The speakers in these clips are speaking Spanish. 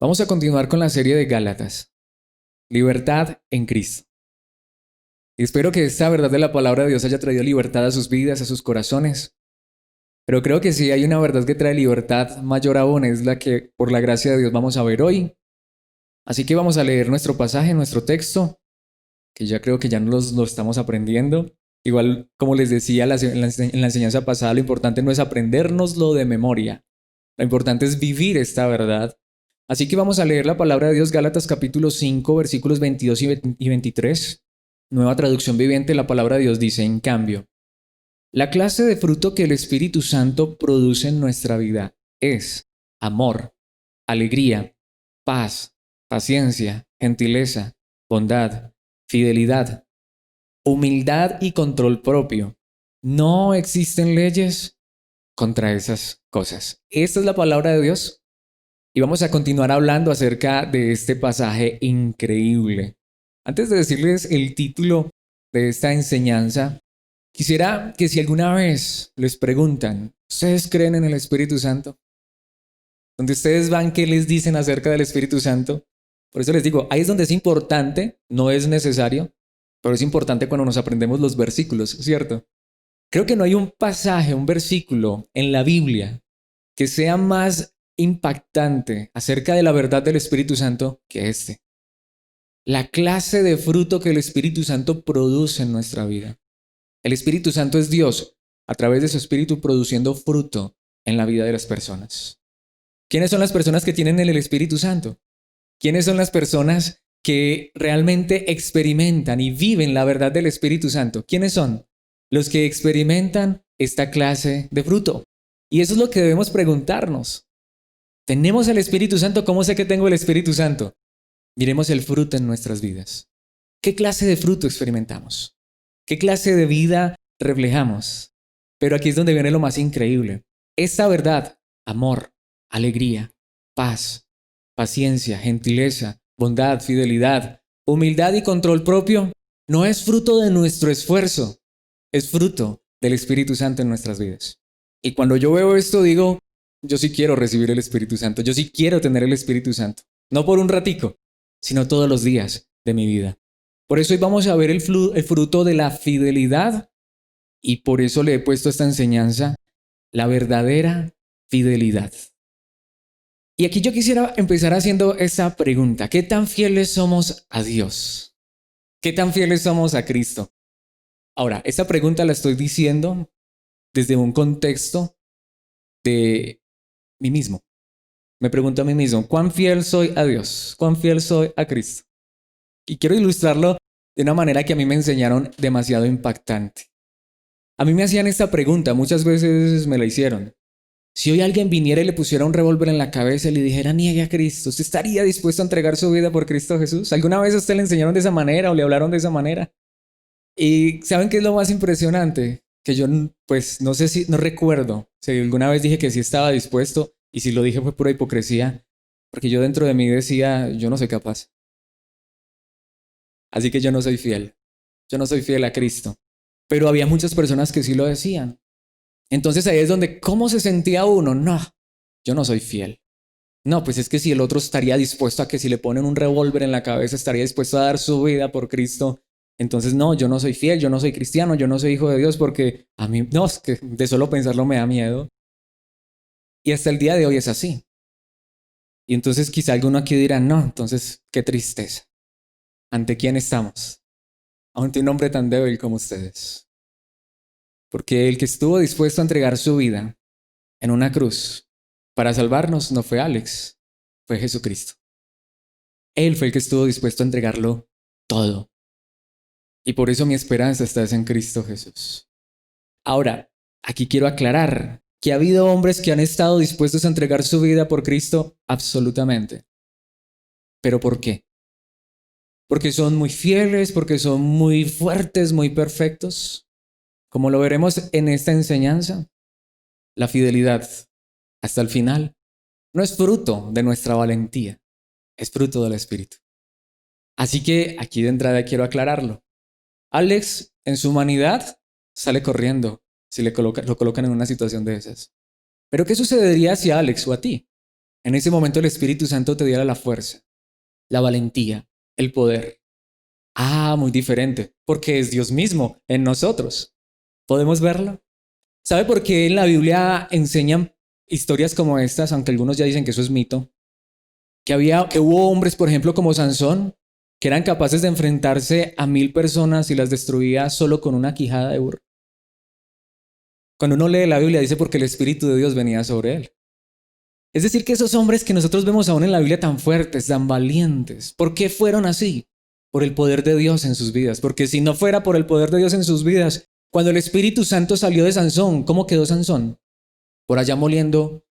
Vamos a continuar con la serie de Gálatas, Libertad en Cristo. Y espero que esta verdad de la palabra de Dios haya traído libertad a sus vidas, a sus corazones. Pero creo que si hay una verdad que trae libertad mayor aún, es la que por la gracia de Dios vamos a ver hoy. Así que vamos a leer nuestro pasaje, nuestro texto, que ya creo que ya lo estamos aprendiendo. Igual, como les decía en la enseñanza pasada, lo importante no es aprendérnoslo de memoria. Lo importante es vivir esta verdad. Así que vamos a leer la palabra de Dios, Gálatas capítulo 5, versículos 22 y 23. Nueva traducción viviente, la palabra de Dios dice, en cambio, la clase de fruto que el Espíritu Santo produce en nuestra vida es amor, alegría, paz, paciencia, gentileza, bondad, fidelidad, humildad y control propio. No existen leyes contra esas cosas. Esta es la palabra de Dios. Y vamos a continuar hablando acerca de este pasaje increíble. Antes de decirles el título de esta enseñanza, quisiera que si alguna vez les preguntan, ¿ustedes creen en el Espíritu Santo? Donde ustedes van, ¿qué les dicen acerca del Espíritu Santo? Por eso les digo, ahí es donde es importante, no es necesario, pero es importante cuando nos aprendemos los versículos, ¿cierto? Creo que no hay un pasaje, un versículo en la Biblia que sea más impactante acerca de la verdad del Espíritu Santo que este. La clase de fruto que el Espíritu Santo produce en nuestra vida. El Espíritu Santo es Dios a través de su Espíritu produciendo fruto en la vida de las personas. ¿Quiénes son las personas que tienen el Espíritu Santo? ¿Quiénes son las personas que realmente experimentan y viven la verdad del Espíritu Santo? ¿Quiénes son? Los que experimentan esta clase de fruto. Y eso es lo que debemos preguntarnos. ¿Tenemos el Espíritu Santo? ¿Cómo sé que tengo el Espíritu Santo? Miremos el fruto en nuestras vidas. ¿Qué clase de fruto experimentamos? ¿Qué clase de vida reflejamos? Pero aquí es donde viene lo más increíble. Esta verdad, amor, alegría, paz, paciencia, gentileza, bondad, fidelidad, humildad y control propio, no es fruto de nuestro esfuerzo, es fruto del Espíritu Santo en nuestras vidas. Y cuando yo veo esto digo, yo sí quiero recibir el Espíritu Santo, yo sí quiero tener el Espíritu Santo, no por un ratico, sino todos los días de mi vida. Por eso hoy vamos a ver el fruto de la fidelidad y por eso le he puesto esta enseñanza, la verdadera fidelidad. Y aquí yo quisiera empezar haciendo esa pregunta, ¿qué tan fieles somos a Dios? ¿Qué tan fieles somos a Cristo? Ahora, esta pregunta la estoy diciendo desde un contexto de mí mismo. Me pregunto a mí mismo, ¿cuán fiel soy a Dios? ¿Cuán fiel soy a Cristo? Y quiero ilustrarlo de una manera que a mí me enseñaron demasiado impactante. A mí me hacían esta pregunta, muchas veces me la hicieron. Si hoy alguien viniera y le pusiera un revólver en la cabeza y le dijera, niegue a Cristo, ¿usted estaría dispuesto a entregar su vida por Cristo Jesús? ¿Alguna vez a usted le enseñaron de esa manera o le hablaron de esa manera? Y ¿saben qué es lo más impresionante? Que yo, pues, no sé si, no recuerdo si alguna vez dije que sí estaba dispuesto y si lo dije fue pura hipocresía, porque yo dentro de mí decía, yo no soy capaz. Así que yo no soy fiel. Yo no soy fiel a Cristo. Pero había muchas personas que sí lo decían. Entonces ahí es donde, ¿cómo se sentía uno? No, yo no soy fiel. No, pues es que si el otro estaría dispuesto a que si le ponen un revólver en la cabeza, estaría dispuesto a dar su vida por Cristo. Entonces, no, yo no soy fiel, yo no soy cristiano, yo no soy hijo de Dios porque a mí, no, es que de solo pensarlo me da miedo. Y hasta el día de hoy es así. Y entonces quizá alguno aquí dirá, no, entonces qué tristeza. ¿Ante quién estamos? Ante un hombre tan débil como ustedes. Porque el que estuvo dispuesto a entregar su vida en una cruz para salvarnos no fue Alex, fue Jesucristo. Él fue el que estuvo dispuesto a entregarlo todo. Y por eso mi esperanza está en Cristo Jesús. Ahora, aquí quiero aclarar que ha habido hombres que han estado dispuestos a entregar su vida por Cristo, absolutamente. ¿Pero por qué? Porque son muy fieles, porque son muy fuertes, muy perfectos. Como lo veremos en esta enseñanza, la fidelidad hasta el final no es fruto de nuestra valentía, es fruto del Espíritu. Así que aquí de entrada quiero aclararlo. Alex, en su humanidad, sale corriendo si lo colocan en una situación de esas. Pero ¿qué sucedería si a Alex o a ti en ese momento el Espíritu Santo te diera la fuerza, la valentía, el poder. Ah, muy diferente, porque es Dios mismo en nosotros. ¿Podemos verlo? ¿Sabe por qué en la Biblia enseñan historias como estas, aunque algunos ya dicen que eso es mito? Que hubo hombres, por ejemplo, como Sansón, que eran capaces de enfrentarse a 1000 personas y las destruía solo con una quijada de burro. Cuando uno lee la Biblia dice porque el Espíritu de Dios venía sobre él. Es decir, que esos hombres que nosotros vemos aún en la Biblia tan fuertes, tan valientes, ¿por qué fueron así? Por el poder de Dios en sus vidas. Porque si no fuera por el poder de Dios en sus vidas, cuando el Espíritu Santo salió de Sansón, ¿cómo quedó Sansón? Por allá moliendo,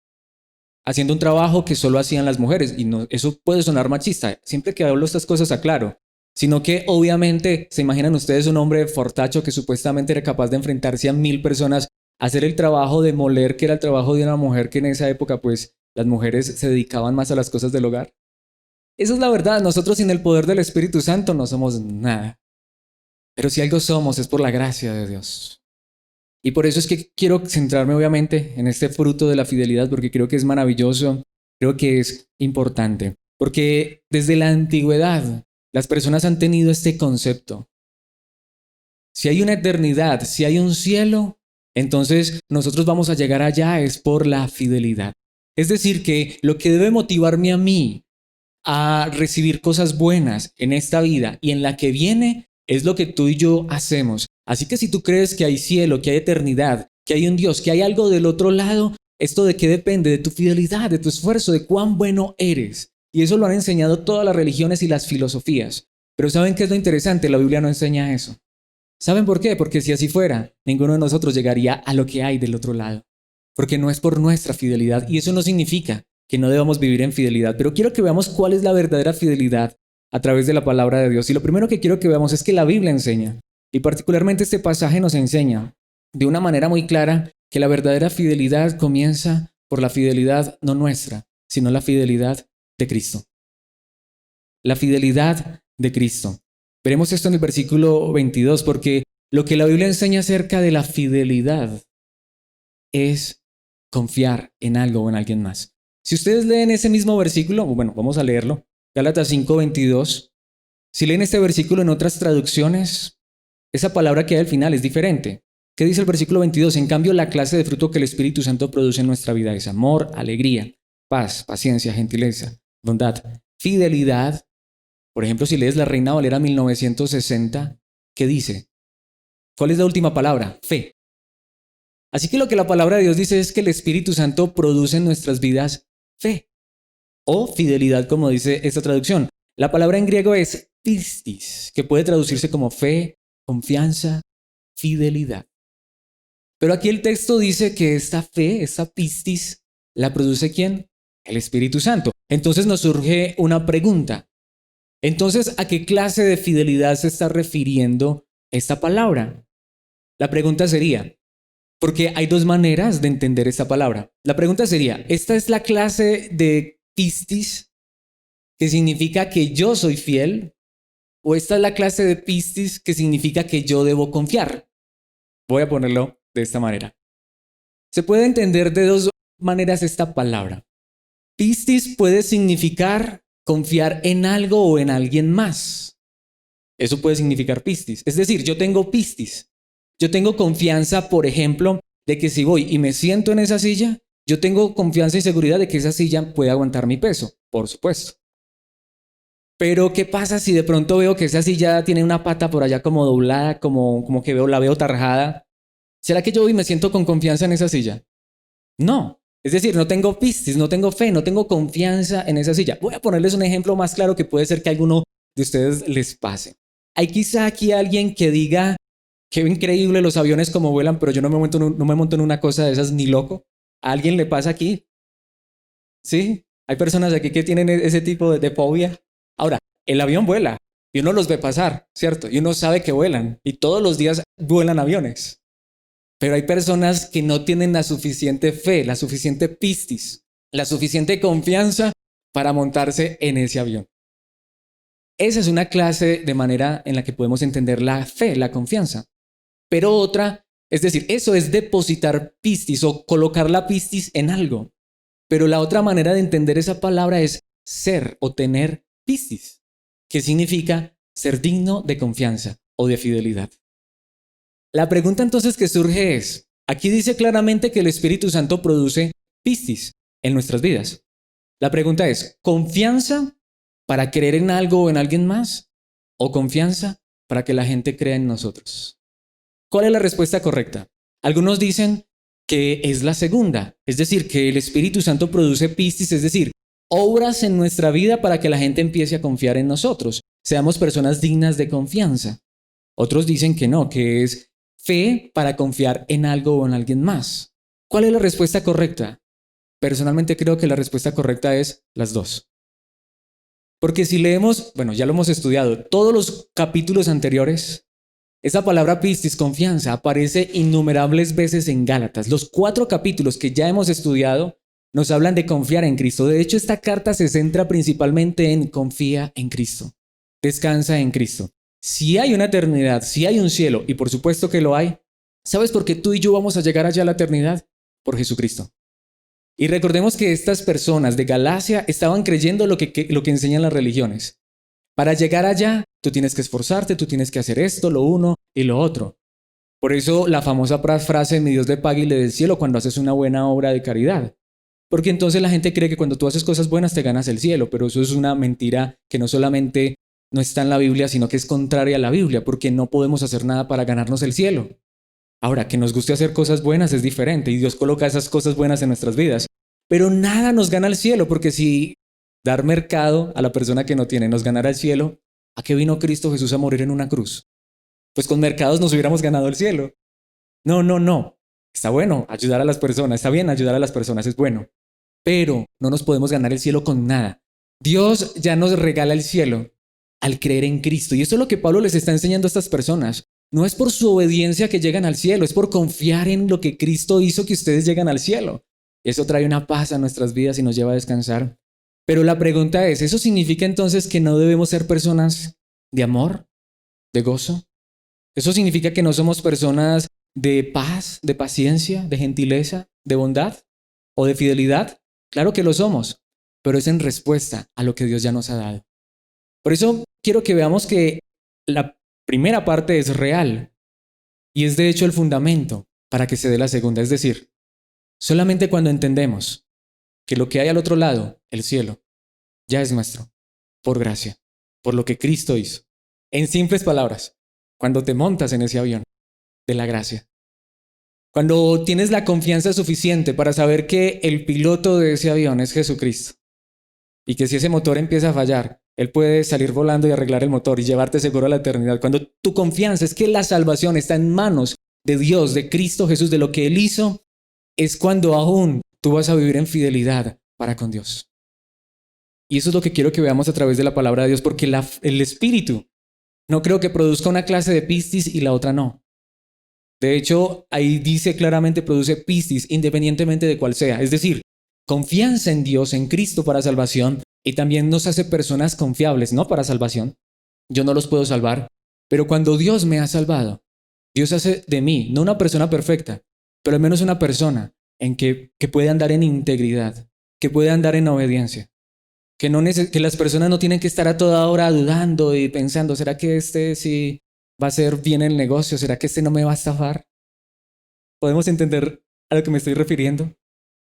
haciendo un trabajo que solo hacían las mujeres. Y no, eso puede sonar machista, siempre que hablo estas cosas aclaro. Sino que obviamente, ¿se imaginan ustedes un hombre fortacho que supuestamente era capaz de enfrentarse a 1000 personas, hacer el trabajo de moler, que era el trabajo de una mujer que en esa época pues las mujeres se dedicaban más a las cosas del hogar? Esa es la verdad, nosotros sin el poder del Espíritu Santo no somos nada. Pero si algo somos es por la gracia de Dios. Y por eso es que quiero centrarme obviamente en este fruto de la fidelidad, porque creo que es maravilloso, creo que es importante. Porque desde la antigüedad las personas han tenido este concepto. Si hay una eternidad, si hay un cielo, entonces nosotros vamos a llegar allá es por la fidelidad. Es decir, que lo que debe motivarme a mí a recibir cosas buenas en esta vida y en la que viene es lo que tú y yo hacemos. Así que si tú crees que hay cielo, que hay eternidad, que hay un Dios, que hay algo del otro lado, ¿esto de qué depende? De tu fidelidad, de tu esfuerzo, de cuán bueno eres. Y eso lo han enseñado todas las religiones y las filosofías. Pero ¿saben qué es lo interesante? La Biblia no enseña eso. ¿Saben por qué? Porque si así fuera, ninguno de nosotros llegaría a lo que hay del otro lado. Porque no es por nuestra fidelidad. Y eso no significa que no debamos vivir en fidelidad. Pero quiero que veamos cuál es la verdadera fidelidad a través de la palabra de Dios. Y lo primero que quiero que veamos es que la Biblia enseña. Y particularmente este pasaje nos enseña de una manera muy clara que la verdadera fidelidad comienza por la fidelidad no nuestra, sino la fidelidad de Cristo. La fidelidad de Cristo. Veremos esto en el versículo 22, porque lo que la Biblia enseña acerca de la fidelidad es confiar en algo o en alguien más. Si ustedes leen ese mismo versículo, bueno, vamos a leerlo, Gálatas 5:22. Si leen este versículo en otras traducciones, esa palabra que hay al final es diferente. ¿Qué dice el versículo 22? En cambio, la clase de fruto que el Espíritu Santo produce en nuestra vida es amor, alegría, paz, paciencia, gentileza, bondad, fidelidad. Por ejemplo, si lees la Reina Valera 1960, ¿qué dice? ¿Cuál es la última palabra? Fe. Así que lo que la palabra de Dios dice es que el Espíritu Santo produce en nuestras vidas fe o fidelidad, como dice esta traducción. La palabra en griego es pistis, que puede traducirse como fe, confianza, fidelidad. Pero aquí el texto dice que esta fe, esta pistis, ¿la produce quién? El Espíritu Santo. Entonces nos surge una pregunta. Entonces, ¿a qué clase de fidelidad se está refiriendo esta palabra? La pregunta sería, porque hay dos maneras de entender esta palabra. La pregunta sería, ¿esta es la clase de pistis que significa que yo soy fiel? ¿O esta es la clase de pistis que significa que yo debo confiar? Voy a ponerlo de esta manera. Se puede entender de dos maneras esta palabra. Pistis puede significar confiar en algo o en alguien más. Eso puede significar pistis. Es decir, yo tengo pistis. Yo tengo confianza, por ejemplo, de que si voy y me siento en esa silla, yo tengo confianza y seguridad de que esa silla puede aguantar mi peso, por supuesto. Pero ¿qué pasa si de pronto veo que esa silla tiene una pata por allá como doblada, como que la veo tarjada? ¿Será que yo voy y me siento con confianza en esa silla? No. Es decir, no tengo pistis, no tengo fe, no tengo confianza en esa silla. Voy a ponerles un ejemplo más claro que puede ser que a alguno de ustedes les pase. Hay quizá aquí alguien que diga, qué increíble los aviones como vuelan, pero yo no me monto en una cosa de esas ni loco. ¿A alguien le pasa aquí? ¿Sí? Hay personas aquí que tienen ese tipo de fobia. Ahora, el avión vuela y uno los ve pasar, ¿cierto? Y uno sabe que vuelan y todos los días vuelan aviones. Pero hay personas que no tienen la suficiente fe, la suficiente pistis, la suficiente confianza para montarse en ese avión. Esa es una clase de manera en la que podemos entender la fe, la confianza. Pero otra, es decir, eso es depositar pistis o colocar la pistis en algo. Pero la otra manera de entender esa palabra es ser o tener pistis, que significa ser digno de confianza o de fidelidad. La pregunta entonces que surge es, aquí dice claramente que el Espíritu Santo produce pistis en nuestras vidas. La pregunta es, ¿confianza para creer en algo o en alguien más? ¿O confianza para que la gente crea en nosotros? ¿Cuál es la respuesta correcta? Algunos dicen que es la segunda, es decir, que el Espíritu Santo produce pistis, es decir, obras en nuestra vida para que la gente empiece a confiar en nosotros, seamos personas dignas de confianza. Otros dicen que no, que es fe para confiar en algo o en alguien más. ¿Cuál es la respuesta correcta? Personalmente creo que la respuesta correcta es las dos. Porque si leemos, bueno, ya lo hemos estudiado, todos los capítulos anteriores, esa palabra pistis, confianza, aparece innumerables veces en Gálatas. Los 4 capítulos que ya hemos estudiado nos hablan de confiar en Cristo. De hecho, esta carta se centra principalmente en confía en Cristo, descansa en Cristo. Si hay una eternidad, si hay un cielo, y por supuesto que lo hay, ¿sabes por qué tú y yo vamos a llegar allá a la eternidad? Por Jesucristo. Y recordemos que estas personas de Galacia estaban creyendo lo que enseñan las religiones. Para llegar allá, tú tienes que esforzarte, tú tienes que hacer esto, lo uno y lo otro. Por eso la famosa frase, mi Dios le pague y le dé el cielo cuando haces una buena obra de caridad. Porque entonces la gente cree que cuando tú haces cosas buenas te ganas el cielo, pero eso es una mentira que no solamente no está en la Biblia, sino que es contraria a la Biblia, porque no podemos hacer nada para ganarnos el cielo. Ahora, que nos guste hacer cosas buenas es diferente y Dios coloca esas cosas buenas en nuestras vidas. Pero nada nos gana el cielo, porque si dar mercado a la persona que no tiene nos ganara el cielo, ¿a qué vino Cristo Jesús a morir en una cruz? Pues con mercados nos hubiéramos ganado el cielo. No. Está bueno ayudar a las personas, está bien ayudar a las personas, es bueno. Pero no nos podemos ganar el cielo con nada. Dios ya nos regala el cielo al creer en Cristo. Y eso es lo que Pablo les está enseñando a estas personas. No es por su obediencia que llegan al cielo, es por confiar en lo que Cristo hizo que ustedes llegan al cielo. Eso trae una paz a nuestras vidas y nos lleva a descansar. Pero la pregunta es, ¿eso significa entonces que no debemos ser personas de amor, de gozo? ¿Eso significa que no somos personas de paz, de paciencia, de gentileza, de bondad o de fidelidad? Claro que lo somos, pero es en respuesta a lo que Dios ya nos ha dado. Por eso quiero que veamos que la primera parte es real y es de hecho el fundamento para que se dé la segunda. Es decir, solamente cuando entendemos que lo que hay al otro lado, el cielo, ya es nuestro, por gracia, por lo que Cristo hizo. En simples palabras, cuando te montas en ese avión de la gracia, cuando tienes la confianza suficiente para saber que el piloto de ese avión es Jesucristo y que si ese motor empieza a fallar, Él puede salir volando y arreglar el motor y llevarte seguro a la eternidad. Cuando tu confianza es que la salvación está en manos de Dios, de Cristo Jesús, de lo que Él hizo, es cuando aún tú vas a vivir en fidelidad para con Dios. Y eso es lo que quiero que veamos a través de la palabra de Dios, porque el Espíritu no creo que produzca una clase de pistis y la otra no. De hecho, ahí dice claramente produce pistis independientemente de cuál sea. Es decir, confianza en Dios, en Cristo para salvación, y también nos hace personas confiables, no para salvación. Yo no los puedo salvar, pero cuando Dios me ha salvado, Dios hace de mí, no una persona perfecta, pero al menos una persona en que puede andar en integridad, que puede andar en obediencia. Que las personas no tienen que estar a toda hora dudando y pensando, ¿será que este sí va a ser bien el negocio? ¿Será que este no me va a estafar? ¿Podemos entender a lo que me estoy refiriendo?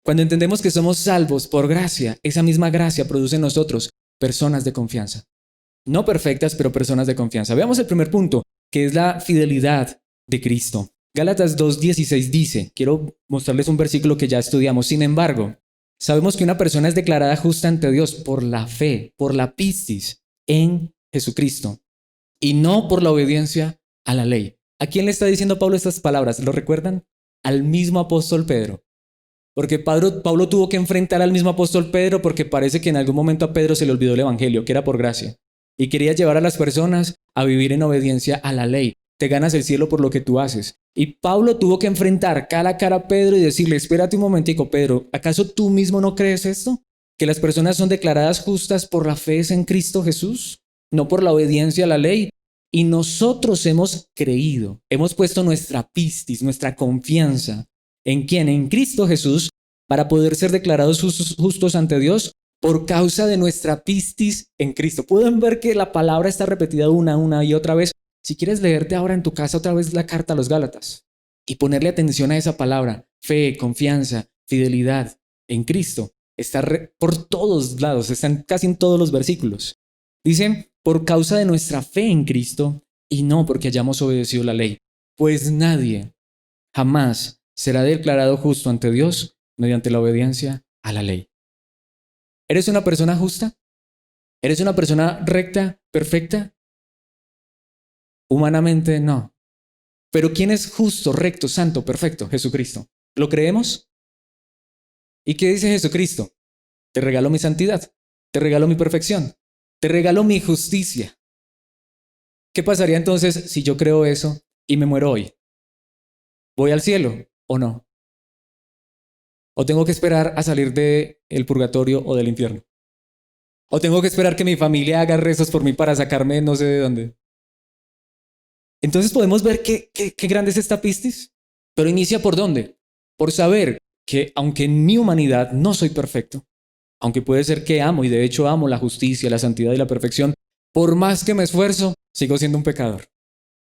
Cuando entendemos que somos salvos por gracia, esa misma gracia produce en nosotros personas de confianza. No perfectas, pero personas de confianza. Veamos el primer punto, que es la fidelidad de Cristo. Gálatas 2:16 dice, quiero mostrarles un versículo que ya estudiamos, sin embargo, sabemos que una persona es declarada justa ante Dios por la fe, por la pistis en Jesucristo y no por la obediencia a la ley. ¿A quién le está diciendo Pablo estas palabras? ¿Lo recuerdan? Al mismo apóstol Pedro. Porque Pablo tuvo que enfrentar al mismo apóstol Pedro porque parece que en algún momento a Pedro se le olvidó el evangelio, que era por gracia. Y quería llevar a las personas a vivir en obediencia a la ley. Te ganas el cielo por lo que tú haces. Y Pablo tuvo que enfrentar cara a cara a Pedro y decirle, espérate un momentico, Pedro, ¿acaso tú mismo no crees esto? ¿Que las personas son declaradas justas por la fe en Cristo Jesús? No por la obediencia a la ley. Y nosotros hemos creído, hemos puesto nuestra pistis, nuestra confianza. ¿En quién? En Cristo Jesús para poder ser declarados justos ante Dios por causa de nuestra pistis en Cristo. Pueden ver que la palabra está repetida una y otra vez. Si quieres leerte ahora en tu casa otra vez la carta a los Gálatas y ponerle atención a esa palabra, fe, confianza, fidelidad en Cristo, está por todos lados, están casi en todos los versículos. Dicen, por causa de nuestra fe en Cristo y no porque hayamos obedecido la ley, pues nadie jamás será declarado justo ante Dios mediante la obediencia a la ley. ¿Eres una persona justa? ¿Eres una persona recta, perfecta? Humanamente no. Pero ¿quién es justo, recto, santo, perfecto? Jesucristo. ¿Lo creemos? ¿Y qué dice Jesucristo? Te regalo mi santidad, te regalo mi perfección, te regalo mi justicia. ¿Qué pasaría entonces si yo creo eso y me muero hoy? ¿Voy al cielo o no? ¿O tengo que esperar a salir del purgatorio o del infierno? ¿O tengo que esperar que mi familia haga rezos por mí para sacarme no sé de dónde? Entonces podemos ver qué grande es esta pistis. Pero inicia ¿por dónde? Por saber que aunque en mi humanidad no soy perfecto, aunque puede ser que amo y de hecho amo la justicia, la santidad y la perfección, por más que me esfuerzo, sigo siendo un pecador.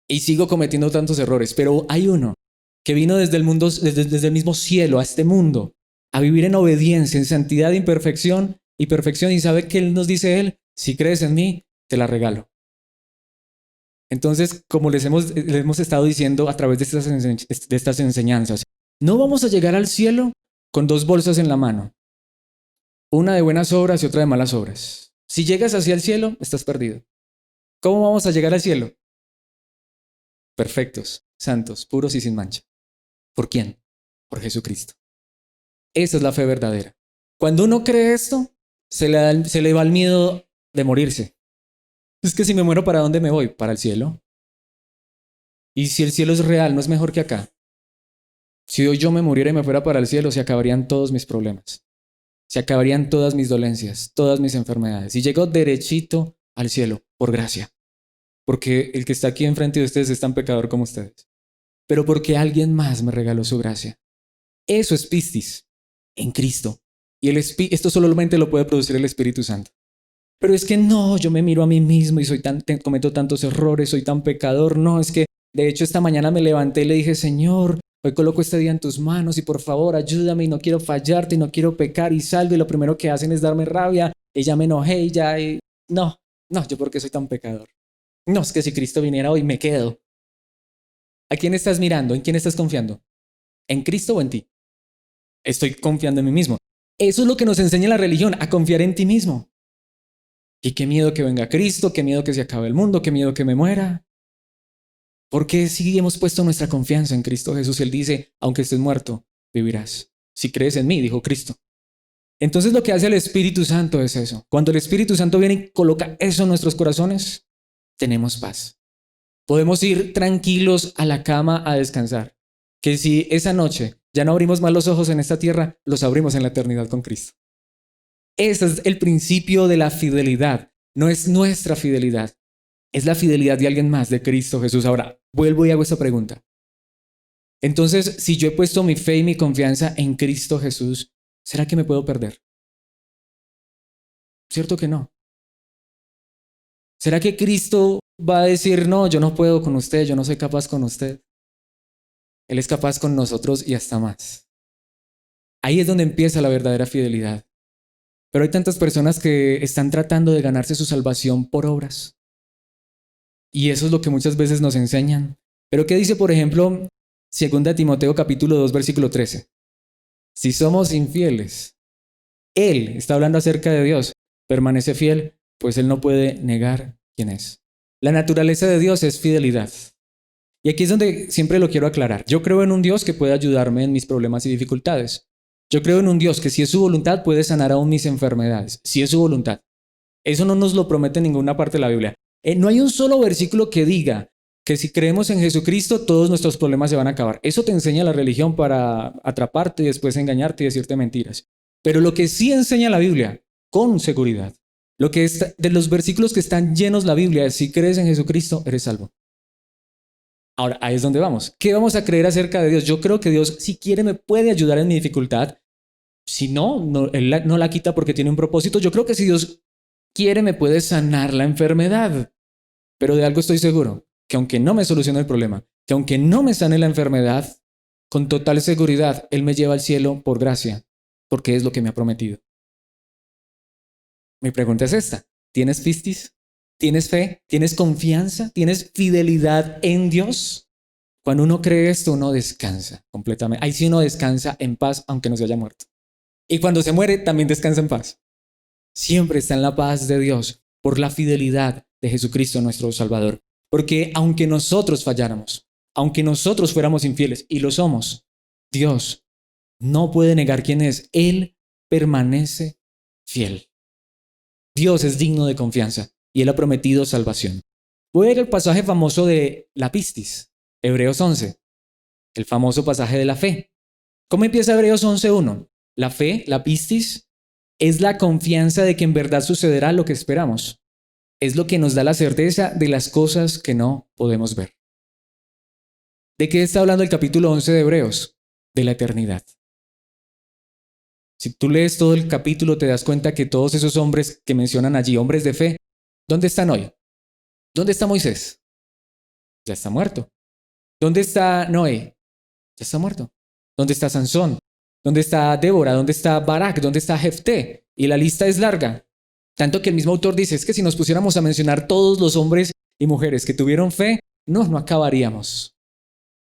Y sigo cometiendo tantos errores. Pero hay uno que vino desde el mundo, desde el mismo cielo a este mundo, a vivir en obediencia, en santidad, imperfección y perfección. Y sabe que Él nos dice Él, si crees en mí, te la regalo. Entonces, como les hemos estado diciendo a través de estas enseñanzas, no vamos a llegar al cielo con dos bolsas en la mano, una de buenas obras y otra de malas obras. Si llegas hacia el cielo, estás perdido. ¿Cómo vamos a llegar al cielo? Perfectos, santos, puros y sin mancha. ¿Por quién? Por Jesucristo. Esa es la fe verdadera. Cuando uno cree esto, se le va el miedo de morirse. Es que si me muero, ¿para dónde me voy? Para el cielo. Y si el cielo es real, ¿no es mejor que acá? Si hoy yo me muriera y me fuera para el cielo, se acabarían todos mis problemas. Se acabarían todas mis dolencias, todas mis enfermedades. Y llego derechito al cielo, por gracia. Porque el que está aquí enfrente de ustedes es tan pecador como ustedes. Pero porque alguien más me regaló su gracia. Eso es pistis, en Cristo. Y esto solamente lo puede producir el Espíritu Santo. Pero es que no, yo me miro a mí mismo y cometo tantos errores, soy tan pecador. No, es que de hecho esta mañana me levanté y le dije, Señor, hoy coloco este día en tus manos y por favor ayúdame y no quiero fallarte y no quiero pecar y salgo y lo primero que hacen es darme rabia y ya me enojé y ya... No, yo porque soy tan pecador. No, es que si Cristo viniera hoy me quedo. ¿A quién estás mirando? ¿En quién estás confiando? ¿En Cristo o en ti? Estoy confiando en mí mismo. Eso es lo que nos enseña la religión, a confiar en ti mismo. Y qué miedo que venga Cristo, qué miedo que se acabe el mundo, qué miedo que me muera. ¿Por qué si hemos puesto nuestra confianza en Cristo Jesús? Él dice, aunque estés muerto, vivirás. Si crees en mí, dijo Cristo. Entonces lo que hace el Espíritu Santo es eso. Cuando el Espíritu Santo viene y coloca eso en nuestros corazones, tenemos paz. Podemos ir tranquilos a la cama a descansar. Que si esa noche ya no abrimos más los ojos en esta tierra, los abrimos en la eternidad con Cristo. Ese es el principio de la fidelidad. No es nuestra fidelidad. Es la fidelidad de alguien más, de Cristo Jesús. Ahora, vuelvo y hago esta pregunta. Entonces, si yo he puesto mi fe y mi confianza en Cristo Jesús, ¿será que me puedo perder? ¿Cierto que no? ¿Será que Cristo va a decir, no, yo no puedo con usted, yo no soy capaz con usted? Él es capaz con nosotros y hasta más. Ahí es donde empieza la verdadera fidelidad. Pero hay tantas personas que están tratando de ganarse su salvación por obras. Y eso es lo que muchas veces nos enseñan. Pero ¿qué dice, por ejemplo, 2 Timoteo capítulo 2, versículo 13? Si somos infieles, Él está hablando acerca de Dios, permanece fiel, pues Él no puede negar quién es. La naturaleza de Dios es fidelidad. Y aquí es donde siempre lo quiero aclarar. Yo creo en un Dios que puede ayudarme en mis problemas y dificultades. Yo creo en un Dios que si es su voluntad puede sanar aún mis enfermedades, si es su voluntad. Eso no nos lo promete en ninguna parte de la Biblia. No hay un solo versículo que diga que si creemos en Jesucristo todos nuestros problemas se van a acabar. Eso te enseña la religión para atraparte y después engañarte y decirte mentiras. Pero lo que sí enseña la Biblia, con seguridad, lo que está, de los versículos que están llenos la Biblia, es si crees en Jesucristo, eres salvo. Ahora, ahí es donde vamos. ¿Qué vamos a creer acerca de Dios? Yo creo que Dios, si quiere, me puede ayudar en mi dificultad, Si no, Él no la quita porque tiene un propósito. Yo creo que si Dios quiere, me puede sanar la enfermedad. Pero de algo estoy seguro, que aunque no me solucione el problema, que aunque no me sane la enfermedad, con total seguridad, Él me lleva al cielo por gracia, porque es lo que me ha prometido. Mi pregunta es esta: ¿tienes pistis? ¿Tienes fe? ¿Tienes confianza? ¿Tienes fidelidad en Dios? Cuando uno cree esto, uno descansa completamente. Ahí sí uno descansa en paz, aunque no se haya muerto. Y cuando se muere, también descansa en paz. Siempre está en la paz de Dios por la fidelidad de Jesucristo nuestro Salvador. Porque aunque nosotros falláramos, aunque nosotros fuéramos infieles, y lo somos, Dios no puede negar quién es. Él permanece fiel. Dios es digno de confianza y Él ha prometido salvación. Voy a ir al pasaje famoso de la pistis, Hebreos 11, el famoso pasaje de la fe. ¿Cómo empieza Hebreos 11:1? La fe, la pistis, es la confianza de que en verdad sucederá lo que esperamos. Es lo que nos da la certeza de las cosas que no podemos ver. ¿De qué está hablando el capítulo 11 de Hebreos? De la eternidad. Si tú lees todo el capítulo, te das cuenta que todos esos hombres que mencionan allí, hombres de fe, ¿dónde están hoy? ¿Dónde está Moisés? Ya está muerto. ¿Dónde está Noé? Ya está muerto. ¿Dónde está Sansón? ¿Dónde está Débora? ¿Dónde está Barak? ¿Dónde está Jefté? Y la lista es larga. Tanto que el mismo autor dice, es que si nos pusiéramos a mencionar todos los hombres y mujeres que tuvieron fe, no acabaríamos.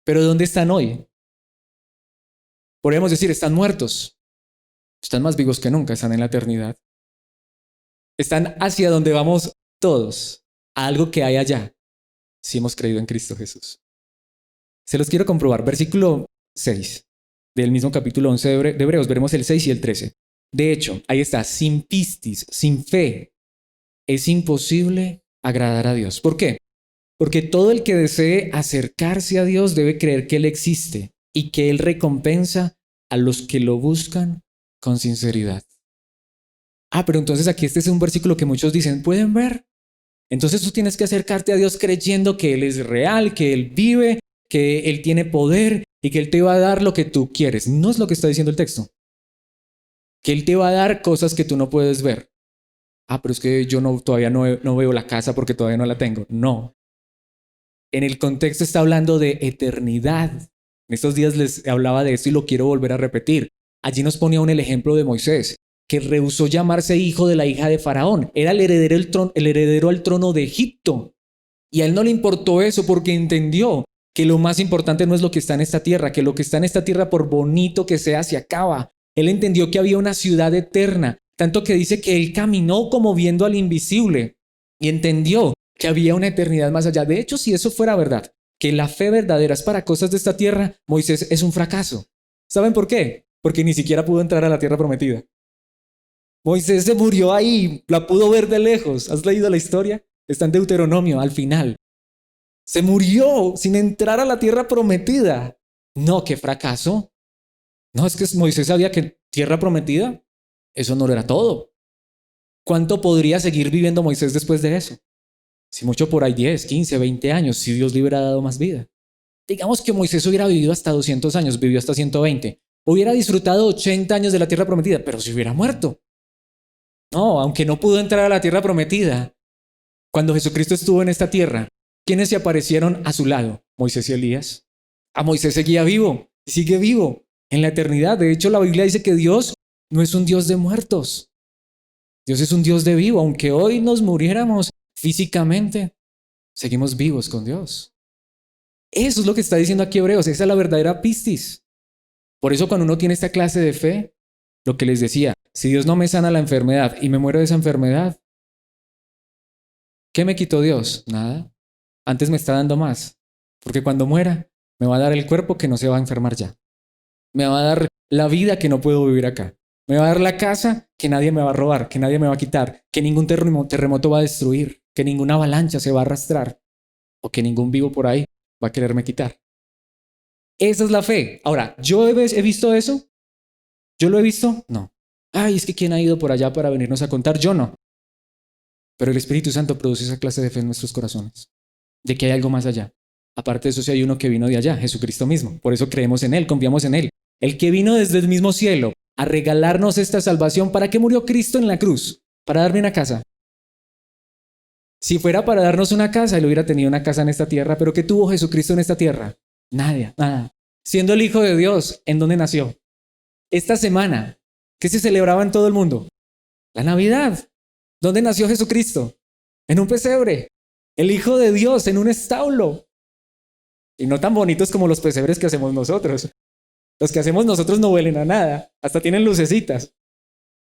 Pero ¿dónde están hoy? Podríamos decir, están muertos. Están más vivos que nunca, están en la eternidad. Están hacia donde vamos todos, a algo que hay allá, si hemos creído en Cristo Jesús. Se los quiero comprobar. Versículo 6 del mismo capítulo 11 de Hebreos. Veremos el 6 y el 13. De hecho, ahí está, sin pistis, sin fe, es imposible agradar a Dios. ¿Por qué? Porque todo el que desee acercarse a Dios debe creer que Él existe y que Él recompensa a los que lo buscan con sinceridad. Pero entonces aquí este es un versículo que muchos dicen, ¿pueden ver? Entonces tú tienes que acercarte a Dios creyendo que Él es real, que Él vive, que Él tiene poder y que Él te va a dar lo que tú quieres. No es lo que está diciendo el texto. Que Él te va a dar cosas que tú no puedes ver. Pero es que yo todavía no veo la casa porque todavía no la tengo. No. En el contexto está hablando de eternidad. En estos días les hablaba de esto y lo quiero volver a repetir. Allí nos ponía el ejemplo de Moisés, que rehusó llamarse hijo de la hija de Faraón. Era el heredero al trono de Egipto. Y a él no le importó eso porque entendió que lo más importante no es lo que está en esta tierra, que lo que está en esta tierra, por bonito que sea, se acaba. Él entendió que había una ciudad eterna, tanto que dice que él caminó como viendo al invisible y entendió que había una eternidad más allá. De hecho, si eso fuera verdad, que la fe verdadera es para cosas de esta tierra, Moisés es un fracaso. ¿Saben por qué? Porque ni siquiera pudo entrar a la tierra prometida. Moisés se murió ahí, la pudo ver de lejos. ¿Has leído la historia? Está en Deuteronomio, al final. Se murió sin entrar a la tierra prometida. No, qué fracaso. No, es que Moisés sabía que tierra prometida, eso no era todo. ¿Cuánto podría seguir viviendo Moisés después de eso? Si mucho por ahí 10, 15, 20 años, si Dios le hubiera dado más vida. Digamos que Moisés hubiera vivido hasta 200 años, vivió hasta 120. Hubiera disfrutado 80 años de la tierra prometida, pero se hubiera muerto. No, aunque no pudo entrar a la tierra prometida, cuando Jesucristo estuvo en esta tierra, ¿quiénes se aparecieron a su lado? Moisés y Elías. A Moisés seguía vivo, sigue vivo en la eternidad. De hecho, la Biblia dice que Dios no es un Dios de muertos. Dios es un Dios de vivo. Aunque hoy nos muriéramos físicamente, seguimos vivos con Dios. Eso es lo que está diciendo aquí Hebreos. Esa es la verdadera pistis. Por eso cuando uno tiene esta clase de fe, lo que les decía, si Dios no me sana la enfermedad y me muero de esa enfermedad, ¿qué me quitó Dios? Nada. Antes me está dando más. Porque cuando muera, me va a dar el cuerpo que no se va a enfermar ya. Me va a dar la vida que no puedo vivir acá. Me va a dar la casa que nadie me va a robar, que nadie me va a quitar, que ningún terremoto va a destruir, que ninguna avalancha se va a arrastrar o que ningún vivo por ahí va a quererme quitar. Esa es la fe. Ahora, ¿yo he visto eso? ¿Yo lo he visto? No. Es que ¿quién ha ido por allá para venirnos a contar? Yo no. Pero el Espíritu Santo produce esa clase de fe en nuestros corazones, de que hay algo más allá. Aparte de eso, si hay uno que vino de allá, Jesucristo mismo. Por eso creemos en Él, confiamos en Él. El que vino desde el mismo cielo a regalarnos esta salvación. ¿Para qué murió Cristo en la cruz? Para darme una casa. Si fuera para darnos una casa, Él hubiera tenido una casa en esta tierra, pero ¿qué tuvo Jesucristo en esta tierra? Nada, nada. Siendo el Hijo de Dios, ¿en dónde nació? Esta semana, ¿qué se celebraba en todo el mundo? La Navidad. ¿Dónde nació Jesucristo? En un pesebre. El Hijo de Dios en un establo. Y no tan bonitos como los pesebres que hacemos nosotros. Los que hacemos nosotros no huelen a nada, hasta tienen lucecitas.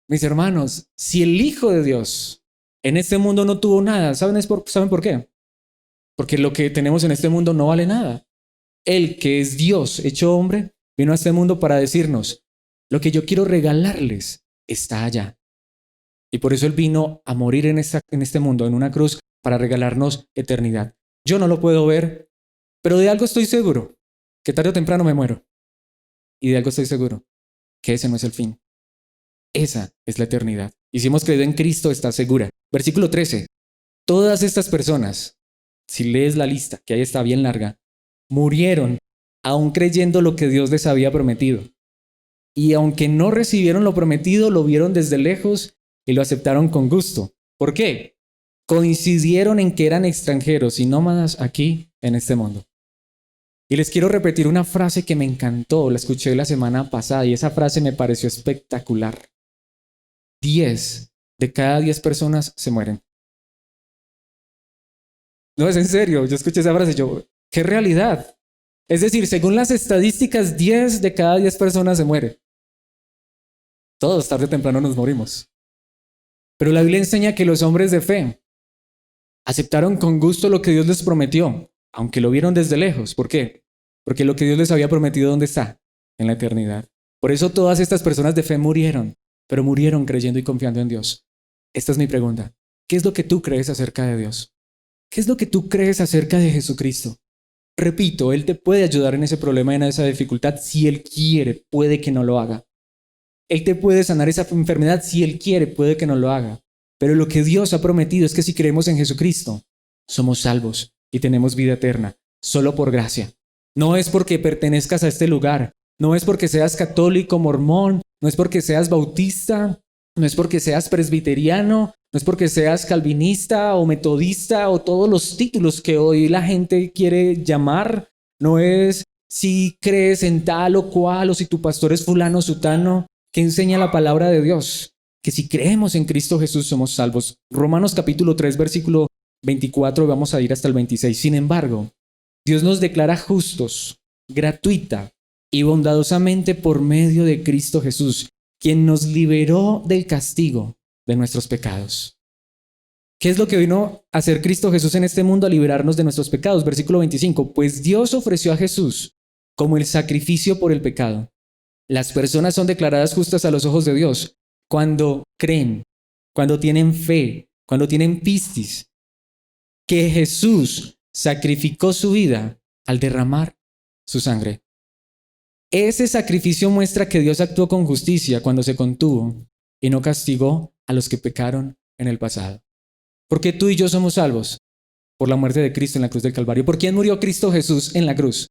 Mis hermanos, si el Hijo de Dios en este mundo no tuvo nada, ¿saben por qué? Porque lo que tenemos en este mundo no vale nada. Él, que es Dios hecho hombre, vino a este mundo para decirnos, lo que yo quiero regalarles está allá. Y por eso Él vino a morir en este mundo, en una cruz, para regalarnos eternidad. Yo no lo puedo ver, pero de algo estoy seguro, que tarde o temprano me muero. Y de algo estoy seguro, que ese no es el fin. Esa es la eternidad. Y si hemos creído en Cristo, está segura. Versículo 13. Todas estas personas, si lees la lista, que ahí está bien larga, murieron aún creyendo lo que Dios les había prometido. Y aunque no recibieron lo prometido, lo vieron desde lejos y lo aceptaron con gusto. ¿Por qué? Coincidieron en que eran extranjeros y nómadas aquí en este mundo. Y les quiero repetir una frase que me encantó, la escuché la semana pasada y esa frase me pareció espectacular. 10 de cada 10 personas se mueren. No, es en serio, yo escuché esa frase y yo, ¿qué realidad? Es decir, según las estadísticas, 10 de cada 10 personas se mueren. Todos tarde o temprano nos morimos. Pero la Biblia enseña que los hombres de fe aceptaron con gusto lo que Dios les prometió, aunque lo vieron desde lejos. ¿Por qué? Porque lo que Dios les había prometido, ¿dónde está? En la eternidad. Por eso todas estas personas de fe murieron, pero murieron creyendo y confiando en Dios. Esta es mi pregunta. ¿Qué es lo que tú crees acerca de Dios? ¿Qué es lo que tú crees acerca de Jesucristo? Repito, Él te puede ayudar en ese problema, en esa dificultad, si Él quiere, puede que no lo haga. Él te puede sanar esa enfermedad, si Él quiere, puede que no lo haga. Pero lo que Dios ha prometido es que si creemos en Jesucristo, somos salvos y tenemos vida eterna, solo por gracia. No es porque pertenezcas a este lugar, no es porque seas católico, mormón, no es porque seas bautista, no es porque seas presbiteriano, no es porque seas calvinista o metodista o todos los títulos que hoy la gente quiere llamar. No es si crees en tal o cual o si tu pastor es fulano o sutano, que enseña la palabra de Dios. Que si creemos en Cristo Jesús somos salvos. Romanos capítulo 3, versículo 24, vamos a ir hasta el 26. Sin embargo, Dios nos declara justos, gratuita y bondadosamente por medio de Cristo Jesús, quien nos liberó del castigo de nuestros pecados. ¿Qué es lo que vino a hacer Cristo Jesús en este mundo? A liberarnos de nuestros pecados. Versículo 25. Pues Dios ofreció a Jesús como el sacrificio por el pecado. Las personas son declaradas justas a los ojos de Dios cuando creen, cuando tienen fe, cuando tienen pistis, que Jesús sacrificó su vida al derramar su sangre. Ese sacrificio muestra que Dios actuó con justicia cuando se contuvo y no castigó a los que pecaron en el pasado. Porque tú y yo somos salvos por la muerte de Cristo en la cruz del Calvario. ¿Por quién murió Cristo Jesús en la cruz?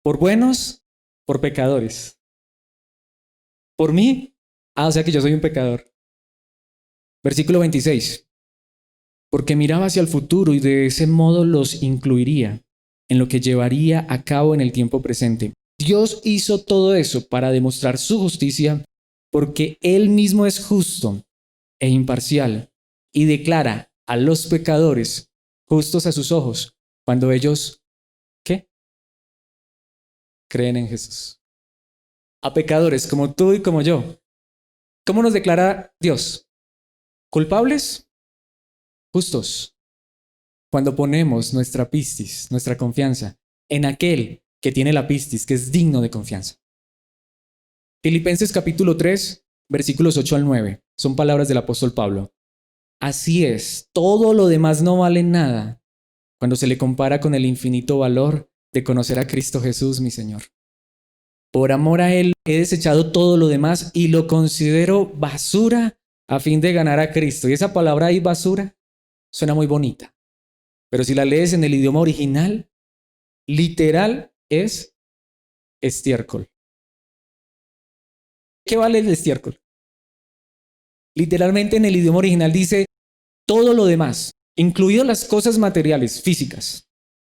¿Por buenos? ¿Por pecadores? ¿Por mí? O sea que yo soy un pecador. Versículo 26. Porque miraba hacia el futuro y de ese modo los incluiría en lo que llevaría a cabo en el tiempo presente. Dios hizo todo eso para demostrar su justicia porque Él mismo es justo e imparcial y declara a los pecadores justos a sus ojos cuando ellos, ¿qué? Creen en Jesús. A pecadores como tú y como yo. ¿Cómo nos declara Dios? ¿Culpables? Justos. Cuando ponemos nuestra pistis, nuestra confianza en aquel que tiene la pistis, que es digno de confianza. Filipenses capítulo 3, versículos 8 al 9. Son palabras del apóstol Pablo. Así es, todo lo demás no vale nada cuando se le compara con el infinito valor de conocer a Cristo Jesús, mi Señor. Por amor a Él he desechado todo lo demás y lo considero basura a fin de ganar a Cristo. Y esa palabra ahí, basura, suena muy bonita. Pero si la lees en el idioma original, literal es estiércol. ¿Qué vale el estiércol? Literalmente en el idioma original dice todo lo demás, incluido las cosas materiales, físicas.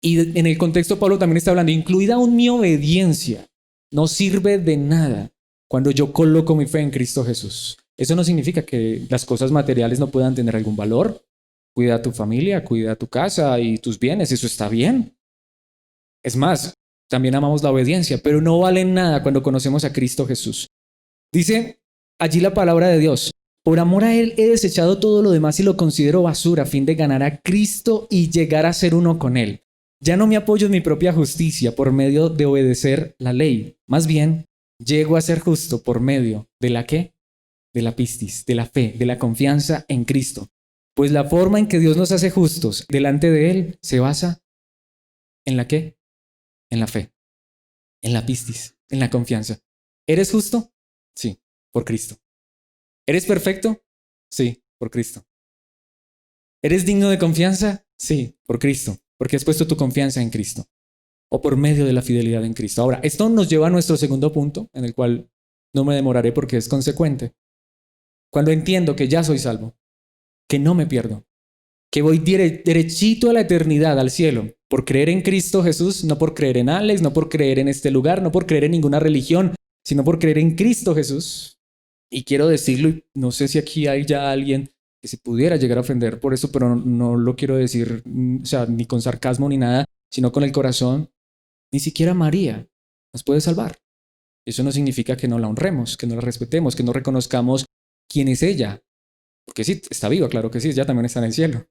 Y en el contexto Pablo también está hablando, incluida aún mi obediencia, no sirve de nada cuando yo coloco mi fe en Cristo Jesús. Eso no significa que las cosas materiales no puedan tener algún valor. Cuida a tu familia, cuida a tu casa y tus bienes, eso está bien. Es más, también amamos la obediencia, pero no vale nada cuando conocemos a Cristo Jesús. Dice allí la palabra de Dios, por amor a Él he desechado todo lo demás y lo considero basura a fin de ganar a Cristo y llegar a ser uno con Él. Ya no me apoyo en mi propia justicia por medio de obedecer la ley. Más bien, llego a ser justo por medio de la ¿qué? De la pistis, de la fe, de la confianza en Cristo. Pues la forma en que Dios nos hace justos delante de Él se basa ¿en la qué? En la fe, en la pistis, en la confianza. ¿Eres justo? Sí, por Cristo. ¿Eres perfecto? Sí, por Cristo. ¿Eres digno de confianza? Sí, por Cristo, porque has puesto tu confianza en Cristo o por medio de la fidelidad en Cristo. Ahora, esto nos lleva a nuestro segundo punto, en el cual no me demoraré porque es consecuente. Cuando entiendo que ya soy salvo, que no me pierdo, que voy derechito a la eternidad, al cielo, por creer en Cristo Jesús, no por creer en Alex, no por creer en este lugar, no por creer en ninguna religión, sino por creer en Cristo Jesús. Y quiero decirlo, y no sé si aquí hay ya alguien que se pudiera llegar a ofender por eso, pero no lo quiero decir, o sea, ni con sarcasmo ni nada, sino con el corazón. Ni siquiera María nos puede salvar. Eso no significa que no la honremos, que no la respetemos, que no reconozcamos quién es ella. Porque sí, está viva, claro que sí, ella también está en el cielo.